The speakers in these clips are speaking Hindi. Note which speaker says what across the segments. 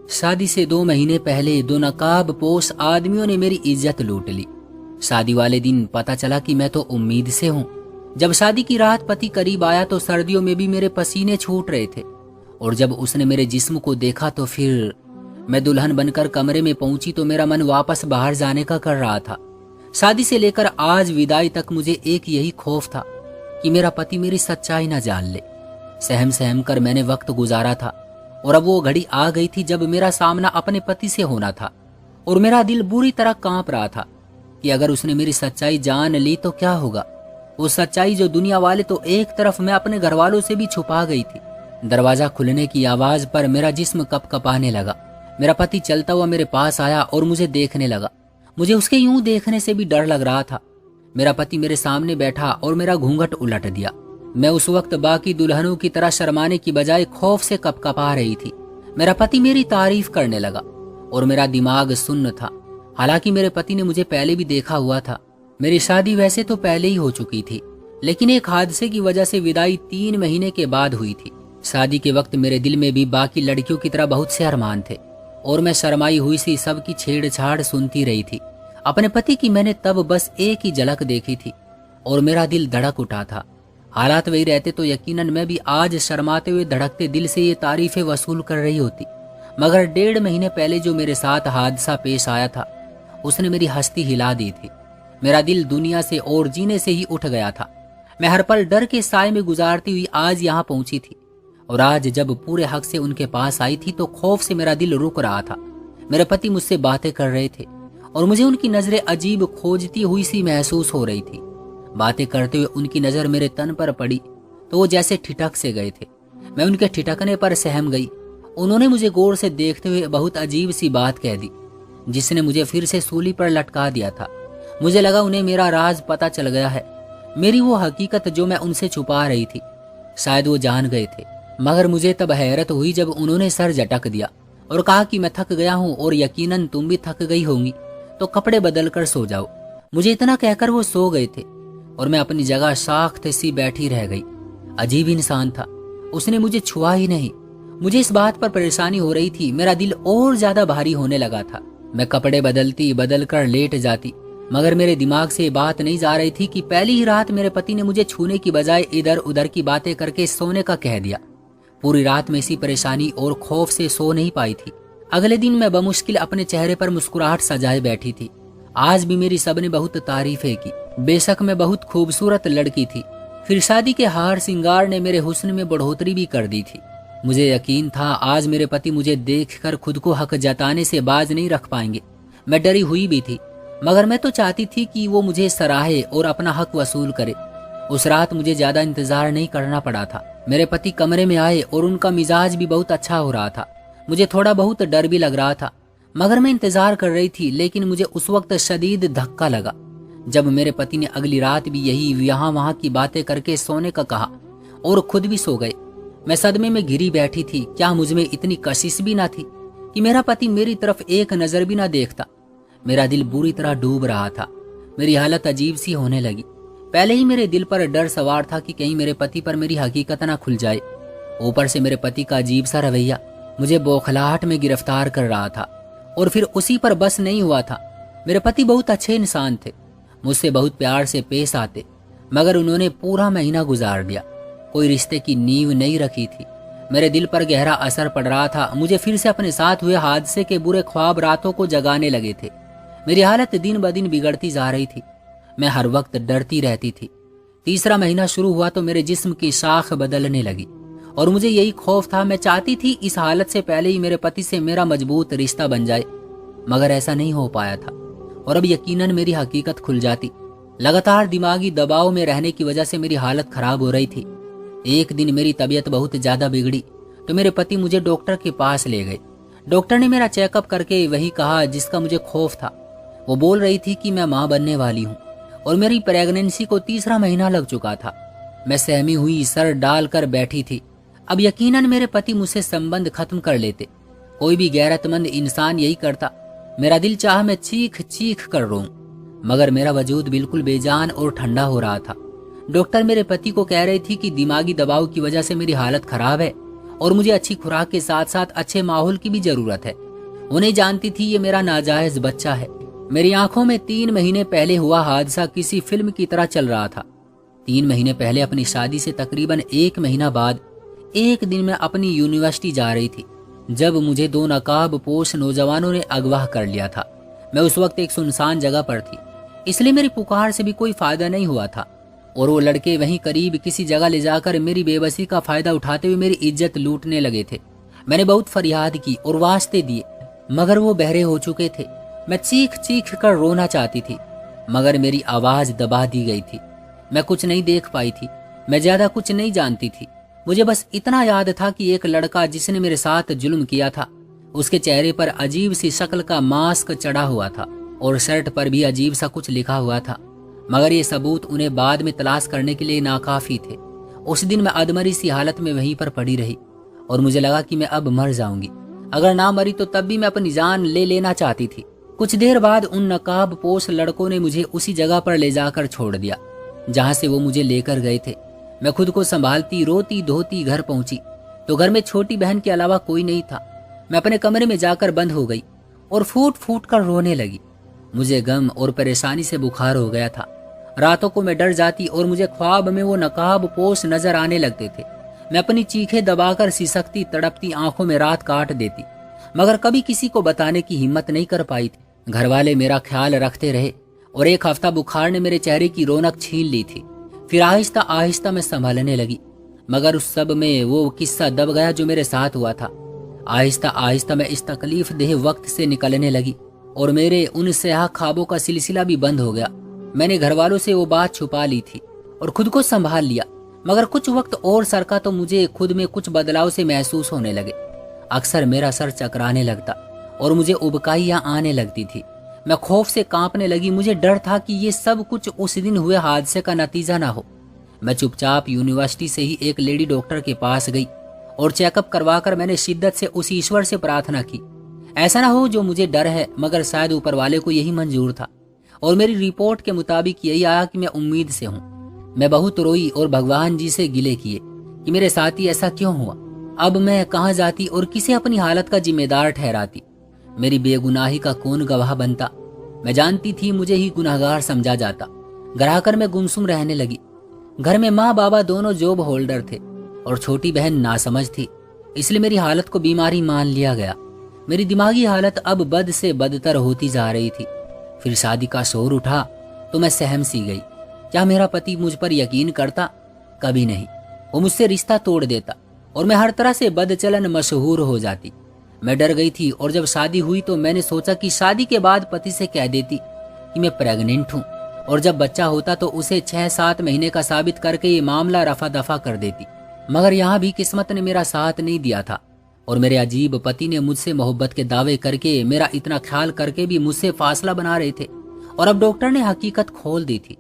Speaker 1: शादी से 2 महीने पहले 2 नकाब पोश आदमियों ने मेरी इज्जत लूट ली। शादी वाले दिन पता चला कि मैं तो उम्मीद से हूँ। जब शादी की रात पति करीब आया तो सर्दियों में भी मेरे पसीने छूट रहे थे, और जब उसने मेरे जिस्म को देखा तो फिर मैं दुल्हन बनकर कमरे में पहुंची तो मेरा मन वापस बाहर जाने का कर रहा था। शादी से लेकर आज विदाई तक मुझे एक यही खौफ था कि मेरा पति मेरी सच्चाई न जान ले। सहम सहम कर मैंने वक्त गुजारा था, और अब वो घड़ी आ गई थी जब मेरा सामना अपने पति से होना था। और मेरा दिल बुरी तरह कांप रहा था कि अगर उसने मेरी सच्चाई जान ली तो क्या होगा। वो सच्चाई जो दुनिया वाले तो एक तरफ, मैं अपने घर वालों से भी छुपा गई थी। दरवाजा खुलने की आवाज पर मेरा जिस्म कपकपाने लगा। मेरा पति चलता हुआ मेरे पास आया और मुझे देखने लगा। मुझे उसके यूं देखने से भी डर लग रहा था। मेरा पति मेरे सामने बैठा और मेरा घूंघट उलट दिया। मैं उस वक्त बाकी दुल्हनों की तरह शर्माने की बजाय खौफ से कपकपा रही थी। मेरा पति मेरी तारीफ करने लगा और मेरा दिमाग सुन्न था। हालांकि मेरे पति ने मुझे पहले भी देखा हुआ था। मेरी शादी वैसे तो पहले ही हो चुकी थी, लेकिन एक हादसे की वजह से विदाई 3 महीने के बाद हुई थी। शादी के वक्त मेरे दिल में भी बाकी लड़कियों की तरह बहुत से अरमान थे, और मैं शर्माई हुई सी सबकी छेड़छाड़ सुनती रही थी। अपने पति की मैंने तब बस एक ही झलक देखी थी और मेरा दिल धड़क उठा था। हालात वही रहते तो यकीनन मैं भी आज शर्माते हुए धड़कते दिल से ये तारीफें वसूल कर रही होती। मगर 1.5 महीने पहले जो मेरे साथ हादसा पेश आया था, उसने मेरी हस्ती हिला दी थी। मेरा दिल दुनिया से और जीने से ही उठ गया था। मैं हर पल डर के साए में गुजारती हुई आज यहाँ पहुंची थी, और आज जब पूरे हक से उनके पास आई थी तो खौफ से मेरा दिल रुक रहा था। मेरे पति मुझसे बातें कर रहे थे और मुझे उनकी नजरें अजीब खोजती हुई सी महसूस हो रही थी। बातें करते हुए उनकी नजर मेरे तन पर पड़ी तो वो जैसे ठिठक से गए थे। मैं उनके ठिठकने पर सहम गई। उन्होंने मुझे गौर से देखते हुए बहुत अजीब सी बात कह दी, जिसने मुझे फिर से सूली पर लटका दिया था। मुझे लगा उन्हें मेरा राज पता चल गया है, मेरी वो हकीकत जो मैं उनसे छुपा रही थी। शायद वो जान गए थे। मगर मुझे तब हैरत हुई जब उन्होंने सर झटक दिया और कहा कि मैं थक गया हूं और यकीनन तुम भी थक गई होंगी, तो कपड़े बदल कर सो जाओ। मुझे इतना कहकर वो सो गए थे और मैं अपनी जगह साख्त सी बैठी रह गई। अजीब इंसान था, उसने मुझे छुआ ही नहीं। मुझे इस बात पर परेशानी हो रही थी, मेरा दिल और ज्यादा भारी होने लगा था। मैं कपड़े बदल कर लेट जाती, मगर मेरे दिमाग से बात नहीं जा रही थी कि पहली ही रात मेरे पति ने मुझे छूने की बजाय इधर उधर की बातें करके सोने का कह दिया। पूरी रात में इसी परेशानी और खौफ से सो नहीं पाई थी। अगले दिन मैं बमुश्किल अपने चेहरे पर मुस्कुराहट सजाए बैठी थी। आज भी मेरी सबने बहुत तारीफें की। बेशक मैं बहुत खूबसूरत लड़की थी, फिर शादी के हार सिंगार ने मेरे हुस्न में बढ़ोतरी भी कर दी थी। मुझे यकीन था आज मेरे पति मुझे देखकर खुद को हक जताने से बाज नहीं रख पाएंगे। मैं डरी हुई भी थी, मगर मैं तो चाहती थी कि वो मुझे सराहे और अपना हक वसूल करे। उस रात मुझे ज्यादा इंतजार नहीं करना पड़ा था। मेरे पति कमरे में आए और उनका मिजाज भी बहुत अच्छा हो रहा था। मुझे थोड़ा बहुत डर भी लग रहा था, मगर मैं इंतजार कर रही थी। लेकिन मुझे उस वक्त शदीद धक्का लगा जब मेरे पति ने अगली रात भी यही यहाँ वहाँ की बातें करके सोने का कहा और खुद भी सो गए। मैं सदमे में घिरी बैठी थी। क्या मुझ में इतनी कशिश भी ना थी कि मेरा पति मेरी तरफ एक नजर भी ना देखता? मेरा दिल बुरी तरह डूब रहा था। मेरी हालत अजीब सी होने लगी। पहले ही मेरे दिल पर डर सवार था कि कहीं मेरे पति पर मेरी हकीकत ना खुल जाए। ऊपर से मेरे पति का अजीब सा रवैया मुझे बौखलाहट में गिरफ्तार कर रहा था। और फिर उसी पर बस नहीं हुआ था। मेरे पति बहुत अच्छे इंसान थे, मुझसे बहुत प्यार से पेश आते, मगर उन्होंने पूरा महीना गुजार दिया, कोई रिश्ते की नींव नहीं रखी थी। मेरे दिल पर गहरा असर पड़ रहा था। मुझे फिर से अपने साथ हुए हादसे के बुरे ख्वाब रातों को जगाने लगे थे। मेरी हालत दिन ब दिन बिगड़ती जा रही थी। मैं हर वक्त डरती रहती थी। 3रा महीना शुरू हुआ तो मेरे जिस्म की शाख बदलने लगी और मुझे यही खौफ था। मैं चाहती थी इस हालत से पहले ही मेरे पति से मेरा मजबूत रिश्ता बन जाए, मगर ऐसा नहीं हो पाया था और अब यकीनन मेरी हकीकत खुल जाती। लगातार दिमागी दबाव में रहने की वजह से मेरी हालत खराब हो रही थी। एक दिन मेरी तबीयत बहुत ज्यादा बिगड़ी तो मेरे पति मुझे डॉक्टर के पास ले गए। डॉक्टर ने मेरा चेकअप करके वही कहा जिसका मुझे खौफ था। वो बोल रही थी कि मैं मां बनने वाली हूँ और मेरी प्रेगनेंसी को 3रा महीना लग चुका था। मैं सहमी हुई सर डाल कर बैठी थी। अब यकीनन मेरे पति मुझसे संबंध खत्म कर लेते। कोई भी गैरतमंद इंसान यही करता। मेरा दिल चाहा मैं चीख चीख कर रोऊं, मगर मेरा वजूद बिल्कुल बेजान और ठंडा हो रहा था। डॉक्टर मेरे पति को कह रही थी कि दिमागी दबाव की वजह से मेरी हालत खराब है और मुझे अच्छी खुराक के साथ साथ अच्छे माहौल की भी जरूरत है। वो नहीं जानती थी ये मेरा नाजायज बच्चा है। मेरी आंखों में 3 महीने पहले हुआ हादसा किसी फिल्म की तरह चल रहा था। 3 महीने पहले अपनी शादी से तकरीबन 1 महीना बाद एक दिन मैं अपनी यूनिवर्सिटी जा रही थी जब मुझे 2 नकाबपोश नौजवानों ने अगवा कर लिया था। मैं उस वक्त एक सुनसान जगह पर थी, इसलिए मेरी पुकार से भी कोई फायदा नहीं हुआ था और वो लड़के वहीं करीब किसी जगह ले जाकर मेरी बेबसी का फायदा उठाते हुए मेरी इज्जत लूटने लगे थे। मैंने बहुत फरियाद की और वास्ते दिए, मगर वो बहरे हो चुके थे। मैं चीख चीख कर रोना चाहती थी, मगर मेरी आवाज दबा दी गई थी। मैं कुछ नहीं देख पाई थी, मैं ज्यादा कुछ नहीं जानती थी। मुझे बस इतना याद था कि एक लड़का जिसने मेरे साथ जुल्म किया था, उसके चेहरे पर अजीब सी शक्ल का मास्क चढ़ा हुआ था और शर्ट पर भी अजीब सा कुछ लिखा हुआ था, मगर ये सबूत उन्हें बाद में तलाश करने के लिए नाकाफी थे। उस दिन मैं अधमरी सी हालत में वहीं पर पड़ी रही और मुझे लगा कि मैं अब मर जाऊंगी। अगर ना मरी तो तब भी मैं अपनी जान ले लेना चाहती थी। कुछ देर बाद उन नकाबपोश लड़कों ने मुझे उसी जगह पर ले जाकर छोड़ दिया जहां से वो मुझे लेकर गए थे। मैं खुद को संभालती रोती धोती घर पहुंची तो घर में छोटी बहन के अलावा कोई नहीं था। मैं अपने कमरे में जाकर बंद हो गई और फूट फूट कर रोने लगी। मुझे गम और परेशानी से बुखार हो गया था। रातों को मैं डर जाती और मुझे ख्वाब में वो नकाबपोश नजर आने लगते थे। मैं अपनी चीखें दबाकर सिसकती तड़पती आंखों में रात काट देती, मगर कभी किसी को बताने की हिम्मत नहीं कर पाई थी। घर वाले मेरा ख्याल रखते रहे और 1 हफ्ता बुखार ने मेरे चेहरे की रौनक छीन ली थी। फिर आहिस्ता आहिस्ता मैं संभलने लगी, मगर उस सब में वो किस्सा दब गया जो मेरे साथ हुआ था। आहिस्ता आहिस्ता मैं इस तकलीफ देह वक्त से निकलने लगी और मेरे उन स्याह ख्वाबों का सिलसिला भी बंद हो गया। मैंने घर वालों से वो बात छुपा ली थी और खुद को संभाल लिया, मगर कुछ वक्त और सरका तो मुझे खुद में कुछ बदलाव से महसूस होने लगे। अक्सर मेरा सर चकराने लगता और मुझे उबकाइयां आने लगती थी। मैं खौफ से कांपने लगी। मुझे डर था कि ये सब कुछ उस दिन हुए हादसे का नतीजा ना हो। मैं चुपचाप यूनिवर्सिटी से ही एक लेडी डॉक्टर के पास गई और चेकअप करवाकर मैंने शिद्दत से उस ईश्वर से प्रार्थना की, ऐसा ना हो जो मुझे डर है, मगर शायद ऊपर वाले को यही मंजूर था और मेरी रिपोर्ट के मुताबिक यही आया कि मैं उम्मीद से हूँ। मैं बहुत रोई और भगवान जी से गिले किए कि मेरे साथ ही ऐसा क्यों हुआ। अब मैं कहाँ जाती और किसे अपनी हालत का जिम्मेदार ठहराती। मेरी बेगुनाही का कौन गवाह बनता। मैं जानती थी मुझे ही गुनाहगार समझा जाता। घर आकर मैं गुमसुम रहने लगी। घर में माँ बाबा दोनों जॉब होल्डर थे और छोटी बहन नासमझ थी, इसलिए मेरी हालत को बीमारी मान लिया गया। मेरी दिमागी हालत अब बद से बदतर होती जा रही थी। फिर शादी का शोर उठा तो मैं सहम सी गई। क्या मेरा पति मुझ पर यकीन करता? कभी नहीं। वो मुझसे रिश्ता तोड़ देता और मैं हर तरह से बदचलन मशहूर हो जाती। मैं डर गई थी और जब शादी हुई तो मैंने सोचा कि शादी के बाद पति से कह देती कि मैं प्रेग्नेंट हूँ और जब बच्चा होता तो उसे 6-7 महीने का साबित करके ये मामला रफा दफा कर देती। मगर यहाँ भी किस्मत ने मेरा साथ नहीं दिया था और मेरे अजीब पति ने मुझसे मोहब्बत के दावे करके, मेरा इतना ख्याल करके भी मुझसे फासला बना रहे थे और अब डॉक्टर ने हकीकत खोल दी थी।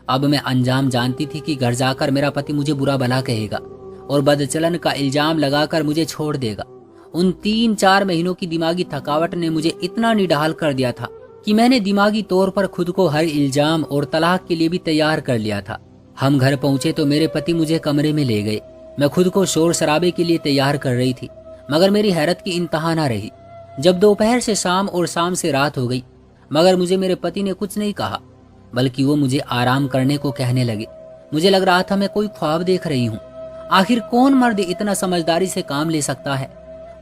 Speaker 1: अब मैं अंजाम जानती थी कि घर जाकर मेरा पति मुझे बुरा भला कहेगा और बदचलन का इल्जाम लगाकर मुझे छोड़ देगा। उन 3-4 महीनों की दिमागी थकावट ने मुझे इतना निढाल कर दिया था कि मैंने दिमागी तौर पर खुद को हर इल्जाम और तलाक के लिए भी तैयार कर लिया था। हम घर पहुंचे तो मेरे पति मुझे कमरे में ले गए। मैं खुद को शोर शराबे के लिए तैयार कर रही थी, मगर मेरी हैरत की इंतहा ना रही जब दोपहर से शाम और शाम से रात हो गई। मगर मुझे मेरे पति ने कुछ नहीं कहा, बल्कि वो मुझे आराम करने को कहने लगे। मुझे लग रहा था मैं कोई ख्वाब देख रही हूँ। आखिर कौन मर्द इतना समझदारी से काम ले सकता है।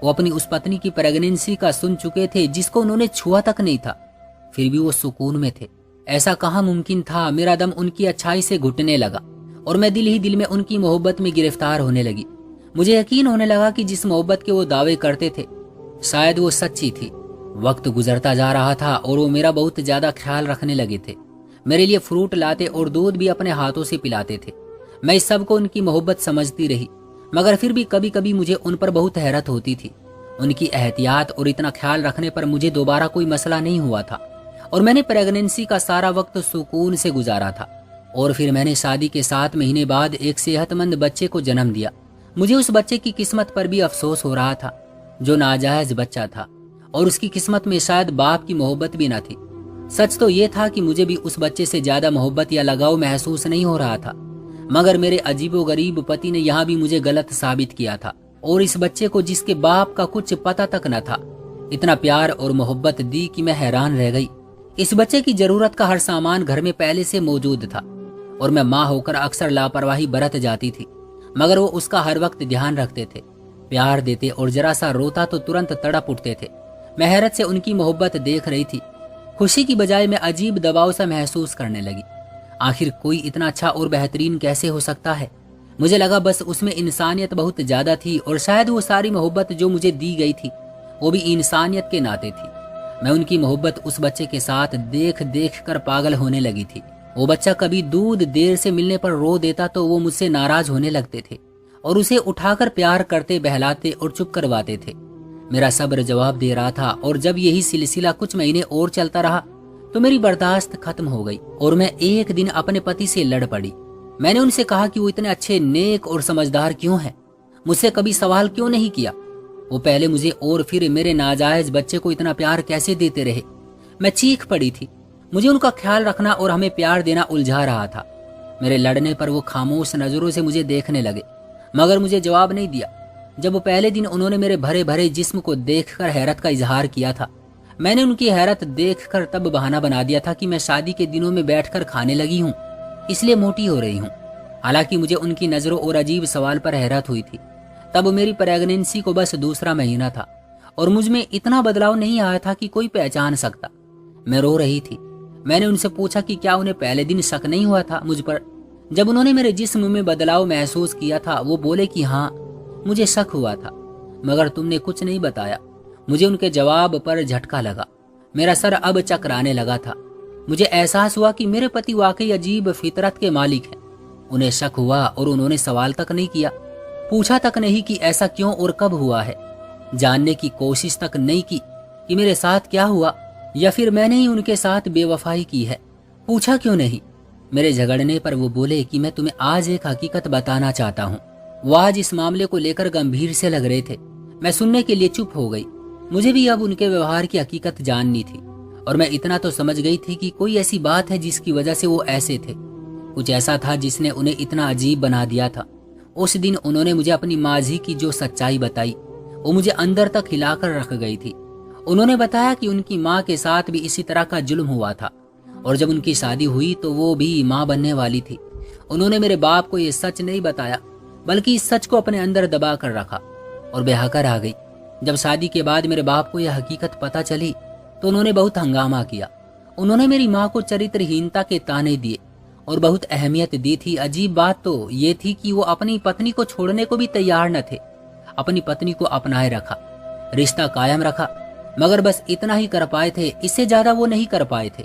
Speaker 1: वो अपनी उस पत्नी की प्रेगनेंसी का सुन चुके थे जिसको उन्होंने छुआ तक नहीं था, फिर भी वो सुकून में थे। ऐसा कहाँ मुमकिन था। मेरा दम उनकी अच्छाई से घुटने लगा और मैं दिल ही दिल में उनकी मोहब्बत में गिरफ्तार होने लगी। मुझे यकीन होने लगा कि जिस मोहब्बत के वो दावे करते थे शायद वो सच्ची थी। वक्त गुजरता जा रहा था और वो मेरा बहुत ज्यादा ख्याल रखने लगे थे। मेरे लिए फ्रूट लाते और दूध भी अपने हाथों से पिलाते थे। मैं इस सब को उनकी मोहब्बत समझती रही, मगर फिर भी कभी कभी मुझे उन पर बहुत हैरत होती थी। उनकी एहतियात और इतना ख्याल रखने पर मुझे दोबारा कोई मसला नहीं हुआ था और मैंने प्रेगनेंसी का सारा वक्त सुकून से गुजारा था। और फिर मैंने शादी के 7 महीने बाद एक सेहतमंद बच्चे को जन्म दिया। मुझे उस बच्चे की किस्मत पर भी अफसोस हो रहा था जो नाजायज बच्चा था और उसकी किस्मत में शायद बाप की मोहब्बत भी न थी। सच तो ये था कि मुझे भी उस बच्चे से ज्यादा मोहब्बत या लगाव महसूस नहीं हो रहा था, मगर मेरे अजीबो गरीब पति ने यहाँ भी मुझे गलत साबित किया था। और इस बच्चे को जिसके बाप का कुछ पता तक न था इतना प्यार और मोहब्बत दी कि मैं हैरान रह गई। इस बच्चे की जरूरत का हर सामान घर में पहले से मौजूद था और मैं माँ होकर अक्सर लापरवाही बरत जाती थी, मगर वो उसका हर वक्त ध्यान रखते थे, प्यार देते और जरा सा रोता तो तुरंत तड़प उठते थे। मैं हैरत से उनकी मोहब्बत देख रही थी। खुशी की बजाय मैं अजीब दबाव सा महसूस करने लगी। आखिर कोई इतना अच्छा और बेहतरीन कैसे हो सकता है? मुझे लगा बस उसमें इंसानियत बहुत ज्यादा थी और शायद वो सारी मोहब्बत जो मुझे दी गई थी वो भी इंसानियत के नाते थी। मैं उनकी मोहब्बत उस बच्चे के साथ देख देख कर पागल होने लगी थी। वो बच्चा कभी दूध देर से मिलने पर रो देता तो वो मुझसे नाराज होने लगते थे और उसे उठाकर प्यार करते, बहलाते और चुप करवाते थे। मेरा सब्र जवाब दे रहा था और जब यही सिलसिला कुछ महीने और चलता रहा तो मेरी बर्दाश्त खत्म हो गई और मैं एक दिन अपने पति से लड़ पड़ी। मैंने उनसे कहा कि वो इतने अच्छे, नेक और समझदार क्यों हैं? मुझसे कभी सवाल क्यों नहीं किया? वो पहले मुझे और फिर मेरे नाजायज बच्चे को इतना प्यार कैसे देते रहे? मैं चीख पड़ी थी। मुझे उनका ख्याल रखना और हमें प्यार देना उलझा रहा था। मेरे लड़ने पर वो खामोश नजरों से मुझे देखने लगे, मगर मुझे जवाब नहीं दिया। जब वो पहले दिन उन्होंने मेरे भरे भरे जिस्म को देखकर हैरत का इजहार किया था, मैंने उनकी हैरत देखकर तब बहाना बना दिया था कि मैं शादी के दिनों में बैठकर खाने लगी हूँ, इसलिए मोटी हो रही हूँ। हालांकि मुझे उनकी नजरों और अजीब सवाल पर हैरत हुई थी। तब मेरी प्रेगनेंसी को बस दूसरा महीना था और मुझ में इतना बदलाव नहीं आया था कि कोई पहचान सकता। मैं रो रही थी। मैंने उनसे पूछा कि क्या उन्हें पहले दिन शक नहीं हुआ था मुझ पर? जब उन्होंने मेरे जिस्म में बदलाव महसूस किया था वो बोले कि हाँ, मुझे शक हुआ था, मगर तुमने कुछ नहीं बताया। मुझे उनके जवाब पर झटका लगा। मेरा सर अब चकराने लगा था। मुझे एहसास हुआ कि मेरे पति वाकई अजीब फितरत के मालिक हैं। उन्हें शक हुआ और उन्होंने सवाल तक नहीं किया, पूछा तक नहीं कि ऐसा क्यों और कब हुआ है, जानने की कोशिश तक नहीं की कि मेरे साथ क्या हुआ या फिर मैंने ही उनके साथ बेवफाई की है। पूछा क्यों नहीं? मेरे झगड़ने पर वो बोले कि मैं तुम्हें आज एक हकीकत बताना चाहता हूँ। वो आज इस मामले को लेकर गंभीर से लग रहे थे। मैं सुनने के लिए चुप हो गई। मुझे भी अब उनके व्यवहार की हकीकत जाननी थी और मैं इतना तो समझ गई थी कि कोई ऐसी बात है जिसकी वजह से वो ऐसे थे। कुछ ऐसा था जिसने उन्हें इतना अजीब बना दिया था। उस दिन उन्होंने मुझे अपनी माजी की जो सच्चाई बताई वो मुझे अंदर तक हिलाकर रख गई थी। उन्होंने बताया कि उनकी माँ के साथ भी इसी तरह का जुल्म हुआ था और जब उनकी शादी हुई तो वो भी माँ बनने वाली थी। उन्होंने मेरे बाप को ये सच नहीं बताया, बल्कि इस सच को अपने अंदर दबा कर रखा और बहाकर आ गई। जब शादी के बाद मेरे बाप को यह हकीकत पता चली तो उन्होंने बहुत हंगामा किया। उन्होंने मेरी माँ को चरित्रहीनता के ताने दिए और बहुत अहमियत दी थी। अजीब बात तो ये थी कि वो अपनी पत्नी को छोड़ने को भी तैयार न थे। अपनी पत्नी को अपनाए रखा, रिश्ता कायम रखा, मगर बस इतना ही कर पाए थे, इससे ज्यादा वो नहीं कर पाए थे।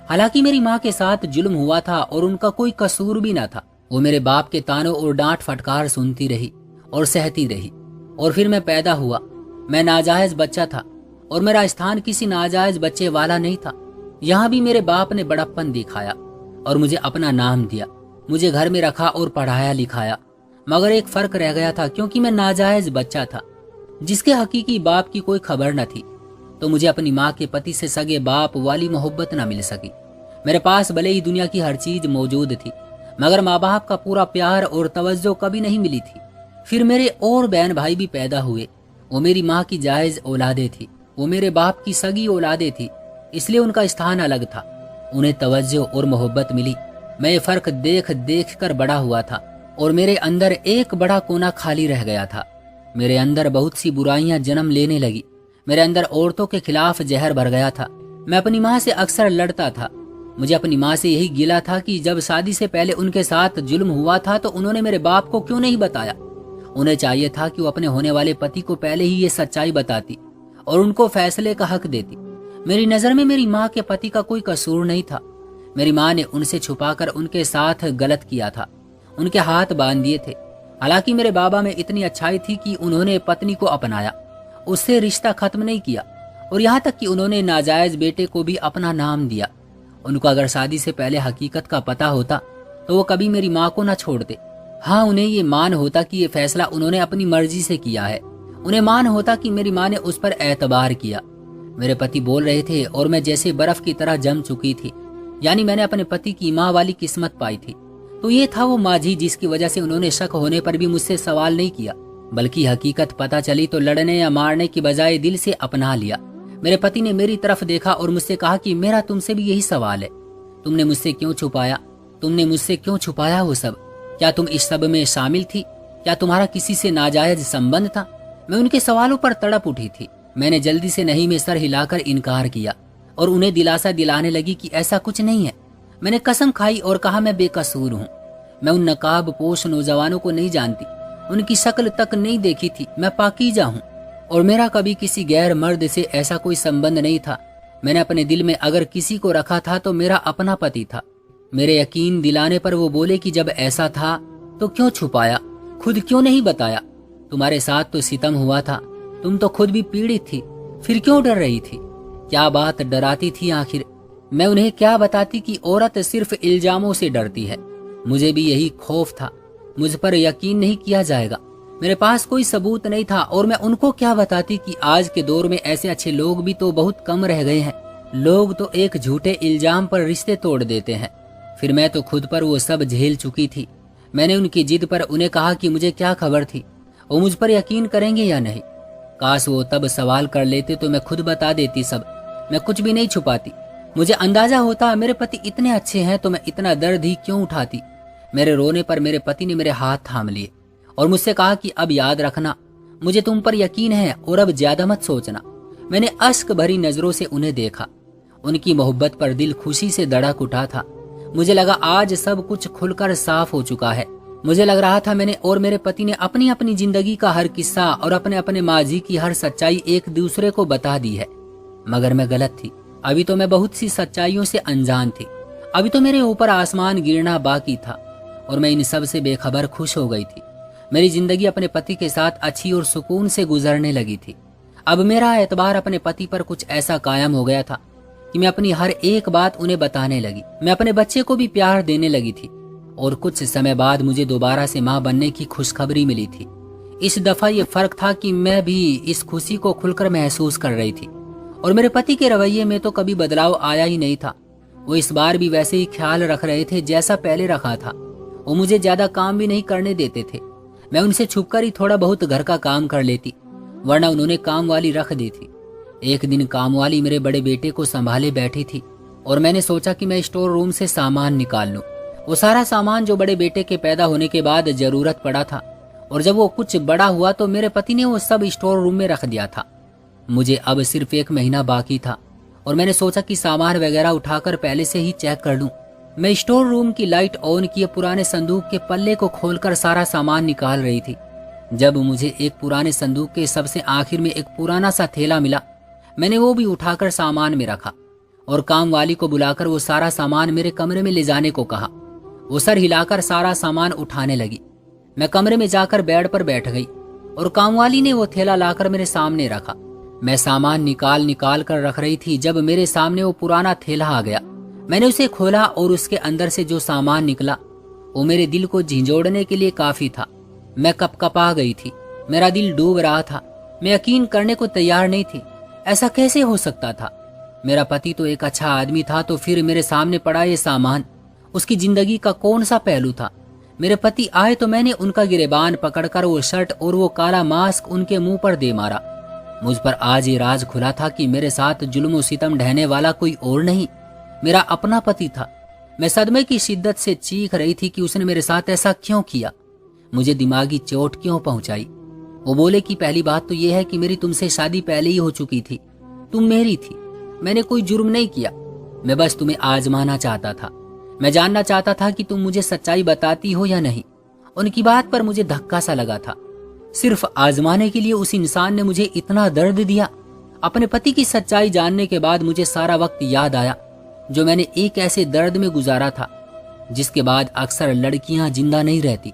Speaker 1: हालांकि मेरी माँ के साथ जुल्म हुआ था और उनका कोई कसूर भी ना था। वो मेरे बाप के तानों और डांट फटकार सुनती रही और सहती रही और फिर मैं पैदा हुआ। मैं नाजायज बच्चा था और मेरा स्थान किसी नाजायज बच्चे वाला नहीं था। यहाँ भी मेरे बाप ने बड़प्पन दिखाया और मुझे अपना नाम दिया, मुझे घर में रखा और पढ़ाया लिखाया। मगर एक फर्क रह गया था, क्योंकि मैं नाजायज बच्चा था जिसके हकीकी बाप की कोई खबर न थी, तो मुझे अपनी माँ के पति से सगे बाप वाली मोहब्बत न मिल सकी। मेरे पास भले ही दुनिया की हर चीज मौजूद थी, मगर माँ बाप का पूरा प्यार और तवज्जो कभी नहीं मिली थी। फिर मेरे और बहन भाई भी पैदा हुए। वो मेरी माँ की जायज औलादे थी, वो मेरे बाप की सगी औलादे थी, इसलिए उनका स्थान अलग था। उन्हें तवज्जो और मोहब्बत मिली। मैं ये फर्क देख देख कर बड़ा हुआ था और मेरे अंदर एक बड़ा कोना खाली रह गया था। मेरे अंदर बहुत सी बुराइयां जन्म लेने लगी। मेरे अंदर औरतों के खिलाफ जहर भर गया था। मैं अपनी माँ से अक्सर लड़ता था। मुझे अपनी माँ से यही गिला था कि जब शादी से पहले उनके साथ जुल्म हुआ था तो उन्होंने मेरे बाप को क्यों नहीं बताया। उन्हें चाहिए था कि वो अपने होने वाले पति को पहले ही ये सच्चाई बताती और उनको फैसले का हक देती। मेरी नजर में मेरी माँ के पति का कोई कसूर नहीं था। मेरी माँ ने उनसे छुपाकर उनके साथ गलत किया था, उनके हाथ बांध दिए थे। हालांकि मेरे बाबा में इतनी अच्छाई थी कि उन्होंने पत्नी को अपनाया, उससे रिश्ता खत्म नहीं किया और यहाँ तक कि उन्होंने नाजायज बेटे को भी अपना नाम दिया। उनको अगर शादी से पहले हकीकत का पता होता तो वो कभी मेरी माँ को ना छोड़ते। हाँ, उन्हें ये मान होता कि ये फैसला उन्होंने अपनी मर्जी से किया है। उन्हें मान होता कि मेरी माँ ने उस पर एतबार किया। मेरे पति बोल रहे थे और मैं जैसे बर्फ की तरह जम चुकी थी, यानी मैंने अपने पति की माँ वाली किस्मत पाई थी। तो ये था वो माझी जिसकी वजह से उन्होंने शक होने पर भी मुझसे सवाल नहीं किया। बल्कि हकीकत पता चली तो लड़ने या मारने की बजाय दिल से अपना लिया। मेरे पति ने मेरी तरफ देखा और मुझसे कहा कि मेरा तुमसे भी यही सवाल है, तुमने मुझसे क्यों छुपाया? तुमने मुझसे क्यों छुपाया वो सब? क्या तुम इस सब में शामिल थी? क्या तुम्हारा किसी से नाजायज संबंध था? मैं उनके सवालों पर तड़प उठी थी। मैंने जल्दी से नहीं में सर हिलाकर इनकार किया और उन्हें दिलासा दिलाने लगी कि ऐसा कुछ नहीं है। मैंने कसम खाई और कहा मैं बेकसूर हूँ। मैं उन नकाबपोश नौजवानों को नहीं जानती, उनकी शक्ल तक नहीं देखी थी। मैं पाकीज़ा हूँ और मेरा कभी किसी गैर मर्द से ऐसा कोई संबंध नहीं था। मैंने अपने दिल में अगर किसी को रखा था तो मेरा अपना पति था। मेरे यकीन दिलाने पर वो बोले कि जब ऐसा था तो क्यों छुपाया, खुद क्यों नहीं बताया? तुम्हारे साथ तो सितम हुआ था, तुम तो खुद भी पीड़ित थी, फिर क्यों डर रही थी? क्या बात डराती थी आखिर? मैं उन्हें क्या बताती कि औरत सिर्फ इल्जामों से डरती है? मुझे भी यही खौफ था, मुझ पर यकीन नहीं किया जाएगा। मेरे पास कोई सबूत नहीं था और मैं उनको क्या बताती कि आज के दौर में ऐसे अच्छे लोग भी तो बहुत कम रह गए हैं। लोग तो एक झूठे इल्जाम पर रिश्ते तोड़ देते हैं। फिर मैं तो खुद पर वो सब झेल चुकी थी। मैंने उनकी जिद पर उन्हें कहा कि मुझे क्या खबर थी, वो मुझ पर यकीन करेंगे या नहीं। काश वो तब सवाल कर लेते तो मैं खुद बता देती सब। मैं कुछ भी नहीं छुपाती। मुझे अंदाजा होता मेरे पति इतने अच्छे हैं तो मैं इतना दर्द ही क्यों उठाती। मेरे रोने पर मेरे पति ने मेरे हाथ थाम लिए और मुझसे कहा कि अब याद रखना, मुझे तुम पर यकीन है और अब ज्यादा मत सोचना। मैंने अश्क भरी नजरों से उन्हें देखा। उनकी मोहब्बत पर दिल खुशी से धड़क उठा था। मुझे लगा आज सब कुछ खुलकर साफ हो चुका है। मुझे लग रहा था मैंने और मेरे पति ने अपनी अपनी जिंदगी का हर किस्सा और अपने अपने माजी की हर सच्चाई एक दूसरे को बता दी है। मगर मैं गलत थी। अभी तो मैं बहुत सी सच्चाइयों से अनजान थी। अभी तो मेरे ऊपर आसमान गिरना बाकी था और मैं इन सब से बेखबर खुश हो गई थी। मेरी जिंदगी अपने पति के साथ अच्छी और सुकून से गुजरने लगी थी। अब मेरा एतबार अपने पति पर कुछ ऐसा कायम हो गया था कि मैं अपनी हर एक बात उन्हें बताने लगी। मैं अपने बच्चे को भी प्यार देने लगी थी और कुछ समय बाद मुझे दोबारा से मां बनने की खुशखबरी मिली थी। इस दफा ये फर्क था कि मैं भी इस खुशी को खुलकर महसूस कर रही थी और मेरे पति के रवैये में तो कभी बदलाव आया ही नहीं था। वो इस बार भी वैसे ही ख्याल रख रहे थे जैसा पहले रखा था। वो मुझे ज्यादा काम भी नहीं करने देते थे। मैं उनसे छुपकर ही थोड़ा बहुत घर का काम कर लेती, वरना उन्होंने काम वाली रख दी थी। एक दिन काम वाली मेरे बड़े बेटे को संभाले बैठी थी और मैंने सोचा कि मैं स्टोर रूम से सामान निकाल लूं। वो सारा सामान जो बड़े बेटे के पैदा होने के बाद जरूरत पड़ा था और जब वो कुछ बड़ा हुआ तो मेरे पति ने वो सब स्टोर रूम में रख दिया था। मुझे अब सिर्फ 1 महीना बाकी था और मैंने सोचा कि सामान वगैरह उठाकर पहले से ही चेक कर लूं। मैं स्टोर रूम की लाइट ऑन किए पुराने संदूक के पल्ले को खोलकर सारा सामान निकाल रही थी जब मुझे एक पुराने संदूक के सबसे आखिर में एक पुराना सा थैला मिला। मैंने वो भी उठाकर सामान में रखा और काम वाली को बुलाकर वो सारा सामान मेरे कमरे में ले जाने को कहा। वो सर हिलाकर सारा सामान उठाने लगी। मैं कमरे में जाकर बेड पर बैठ गई और कामवाली ने वो थैला लाकर मेरे सामने रखा। मैं सामान निकाल निकाल कर रख रही थी जब मेरे सामने वो पुराना थैला आ गया। मैंने उसे खोला और उसके अंदर से जो सामान निकला वो मेरे दिल को झिंझोड़ने के लिए काफी था। मैं कपकपा गई थी, मेरा दिल डूब रहा था। मैं यकीन करने को तैयार नहीं थी। ऐसा कैसे हो सकता था? मेरा पति तो एक अच्छा आदमी था, तो फिर मेरे सामने पड़ा ये सामान उसकी जिंदगी का कौन सा पहलू था? मेरे पति आए तो मैंने उनका गिरेबान पकड़कर वो शर्ट और वो काला मास्क उनके मुंह पर दे मारा। मुझ पर आज ये राज खुला था कि मेरे साथ जुल्म सितम ढहने वाला कोई और नहीं, मेरा अपना पति था। मैं सदमे की शिद्दत से चीख रही थी कि उसने मेरे साथ ऐसा क्यों किया, मुझे दिमागी चोट क्यों पहुंचाई। वो बोले कि पहली बात तो ये है कि मेरी तुमसे शादी पहले ही हो चुकी थी, तुम मेरी थी, मैंने कोई जुर्म नहीं किया, मैं बस तुम्हें आजमाना चाहता था। मैं जानना चाहता था कि तुम मुझे सच्चाई बताती हो या नहीं। उनकी बात पर मुझे धक्का सा लगा था। सिर्फ आजमाने के लिए उस इंसान ने मुझे इतना दर्द दिया। अपने पति की सच्चाई जानने के बाद मुझे सारा वक्त याद आया जो मैंने एक ऐसे दर्द में गुजारा था जिसके बाद अक्सर लड़कियां जिंदा नहीं रहती।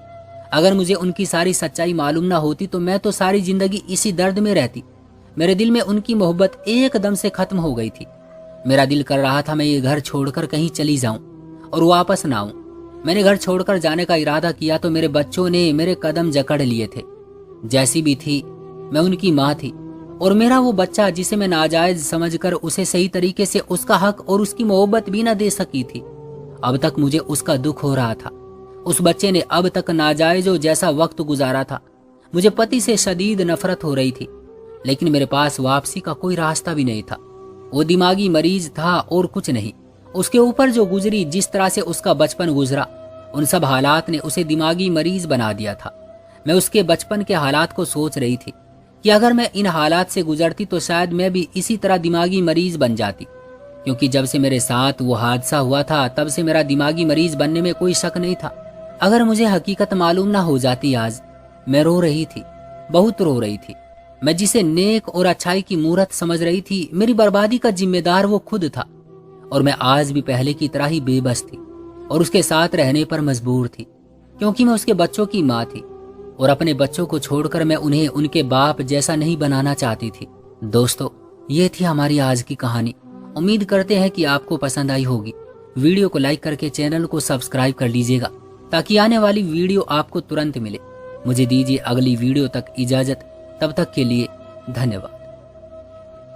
Speaker 1: अगर मुझे उनकी सारी सच्चाई मालूम ना होती तो मैं तो सारी जिंदगी इसी दर्द में रहती। मेरे दिल में उनकी मोहब्बत एकदम से खत्म हो गई थी। मेरा दिल कर रहा था मैं ये घर छोड़कर कहीं चली जाऊं और वापस ना आऊं। मैंने घर छोड़कर जाने का इरादा किया तो मेरे बच्चों ने मेरे कदम जकड़ लिए थे। जैसी भी थी मैं उनकी माँ थी और मेरा वो बच्चा जिसे मैं नाजायज समझकर उसे सही तरीके से उसका हक और उसकी मोहब्बत भी न दे सकी थी। अब तक मुझे उसका दुख हो रहा था। उस बच्चे ने अब तक नाजायज जैसा वक्त गुजारा था। मुझे पति से शदीद नफरत हो रही थी, लेकिन मेरे पास वापसी का कोई रास्ता भी नहीं था। वो दिमागी मरीज था और कुछ नहीं। उसके ऊपर जो गुजरी, जिस तरह से उसका बचपन गुजरा, उन सब हालात ने उसे दिमागी मरीज बना दिया था। मैं उसके बचपन के हालात को सोच रही थी कि अगर मैं इन हालात से गुजरती तो शायद मैं भी इसी तरह दिमागी मरीज बन जाती, क्योंकि जब से मेरे साथ वो हादसा हुआ था तब से मेरा दिमागी मरीज बनने में कोई शक नहीं था। अगर मुझे हकीकत मालूम ना हो जाती आज, मैं रो रही थी, बहुत रो रही थी। मैं जिसे नेक और अच्छाई की मूरत समझ रही थी, मेरी बर्बादी का जिम्मेदार वो खुद था। और मैं आज भी पहले की तरह ही बेबस थी और उसके साथ रहने पर मजबूर थी, क्योंकि मैं उसके बच्चों की माँ थी और अपने बच्चों को छोड़कर मैं उन्हें उनके बाप जैसा नहीं बनाना चाहती थी। दोस्तों, ये थी हमारी आज की कहानी। उम्मीद करते हैं कि आपको पसंद आई होगी। वीडियो को लाइक करके चैनल को सब्सक्राइब कर लीजिएगा ताकि आने वाली वीडियो आपको तुरंत मिले। मुझे दीजिए अगली वीडियो तक इजाजत। तब तक के लिए धन्यवाद।